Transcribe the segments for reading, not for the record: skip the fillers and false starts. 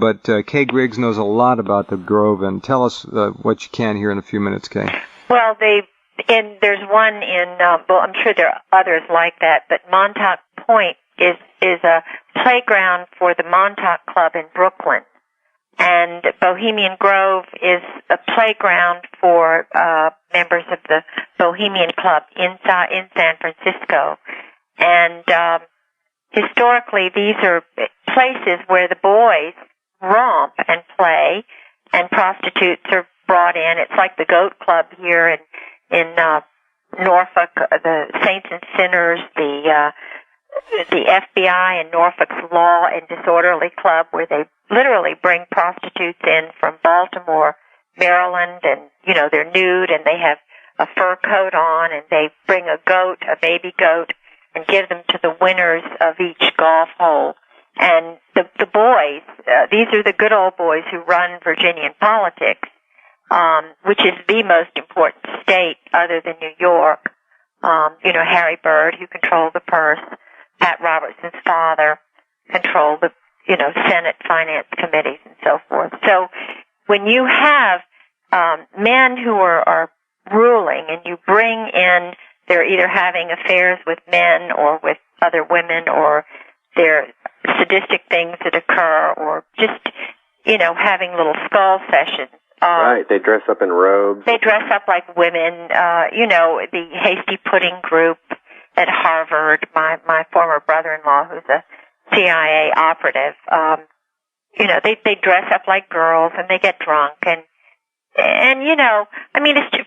But Kay Griggs knows a lot about the Grove, and tell us what you can here in a few minutes, Kay. Well, there's one in, well, I'm sure there are others like that, but Montauk Point is a playground for the Montauk Club in Brooklyn. And Bohemian Grove is a playground for members of the Bohemian Club in San Francisco. And historically, these are places where the boys romp and play, and prostitutes are brought in. It's like the Goat Club here in Norfolk, the Saints and Sinners, the FBI and Norfolk's Law and Disorderly Club, where they literally bring prostitutes in from Baltimore, Maryland, and, they're nude and they have a fur coat on, and they bring a goat, a baby goat, and give them to the winners of each golf hole. And the boys, these are the good old boys who run Virginian politics, which is the most important state other than New York. Harry Byrd, who controlled the purse, Pat Robertson's father controlled the, Senate finance committees and so forth. So when you have men who are ruling and you bring in, they're either having affairs with men or with other women, or they're sadistic things that occur, or just, having little skull sessions. Right, they dress up in robes. They dress up like women. The Hasty Pudding group at Harvard, my former brother-in-law, who's a CIA operative, they dress up like girls and they get drunk and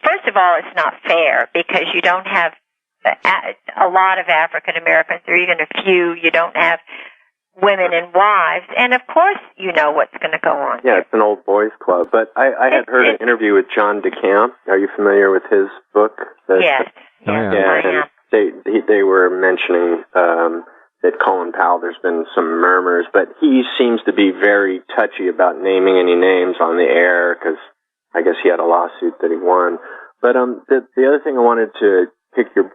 first of all, it's not fair because you don't have a lot of African Americans, or even a few. You don't have women and wives, and of course you know what's going to go on. Yeah, it's an old boys club. But I had heard an interview with John DeCamp. Are you familiar with his book? Yes. And they were mentioning that Colin Powell, there's been some murmurs, but he seems to be very touchy about naming any names on the air because I guess he had a lawsuit that he won. But the other thing I wanted to pick your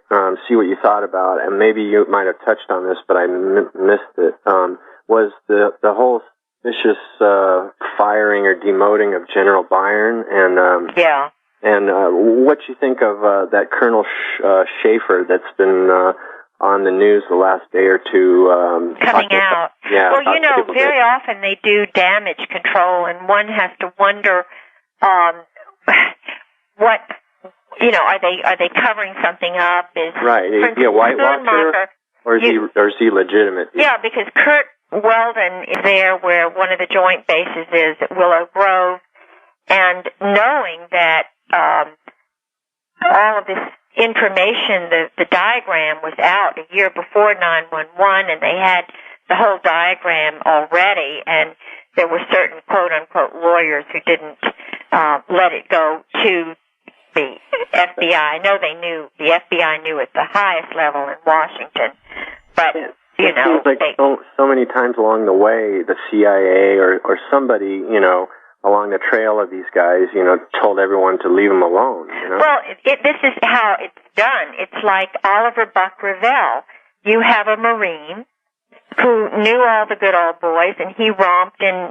see what you thought about, and maybe you might have touched on this, but I missed it. Was the whole vicious firing or demoting of General Byron, and and what you think of that Colonel Schaefer that's been on the news the last day or two coming out. Yeah, well, very often they do damage control, and one has to wonder what. Are they covering something up? Right. Is he a whitewater, or is he legitimate? Yeah, because Kurt Weldon is there where one of the joint bases is at Willow Grove, and knowing that all of this information, the diagram was out a year before 9/11, and they had the whole diagram already, and there were certain quote-unquote lawyers who didn't let it go to the FBI. No, they knew. The FBI knew at the highest level in Washington. But, it seems like so many times along the way, the CIA or somebody, along the trail of these guys, told everyone to leave them alone. Well, this is how it's done. It's like Oliver Buck Revell. You have a Marine who knew all the good old boys, and he romped in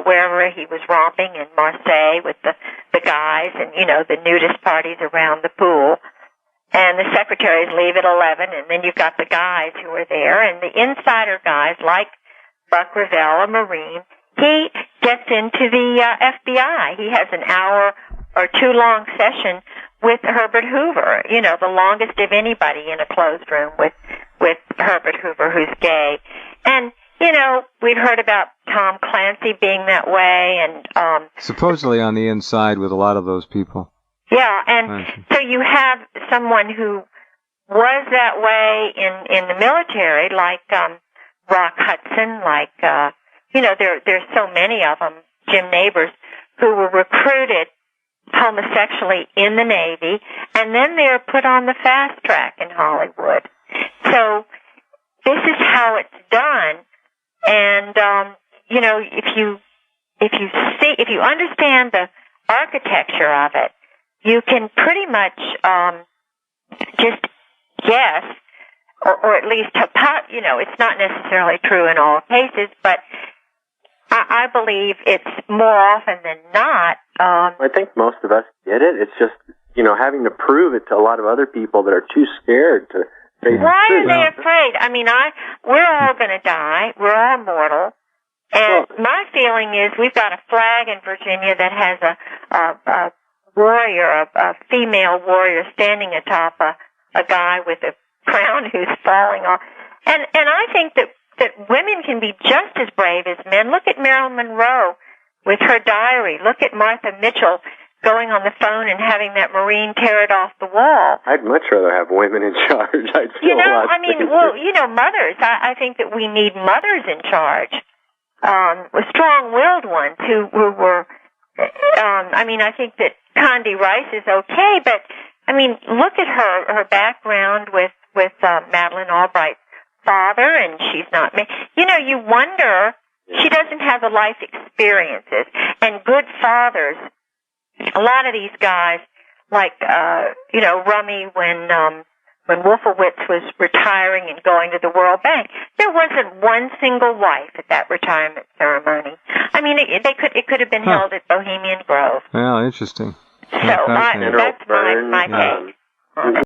wherever he was romping, in Marseille with the guys, and, the nudist parties around the pool. And the secretaries leave at 11, and then you've got the guys who are there, and the insider guys, like Buck Revell, a Marine, he gets into the FBI. He has an hour or two long session with Herbert Hoover, the longest of anybody in a closed room with Herbert Hoover, who's gay. And, we've heard about Tom Clancy being that way, and supposedly on the inside with a lot of those people. Yeah, and so you have someone who was that way in the military, like Rock Hudson, like there's so many of them, Jim Nabors, who were recruited homosexually in the Navy, and then they're put on the fast track in Hollywood. So this is how it's done, and if you understand the architecture of it, you can pretty much just guess, or at least it's not necessarily true in all cases, but I believe it's more often than not. I think most of us get it. It's just, having to prove it to a lot of other people that are too scared to face Why the are truth. they afraid? I mean, we're all going to die. We're all mortal. And my feeling is we've got a flag in Virginia that has a warrior, a female warrior standing atop a guy with a crown who's falling off. And I think that women can be just as brave as men. Look at Marilyn Monroe with her diary. Look at Martha Mitchell going on the phone and having that Marine tear it off the wall. I'd much rather have women in charge. I'd feel a lot safer. Mothers. I think that we need mothers in charge. Strong-willed ones who were. I think that Condi Rice is okay, but look at her background with Madeleine Albright's father, and she's not. You wonder. She doesn't have the life experiences and good fathers. A lot of these guys, like Rummy, when Wolfowitz was retiring and going to the World Bank, there wasn't one single wife at that retirement ceremony. It could have been held at Bohemian Grove. Well, interesting. So that's my take.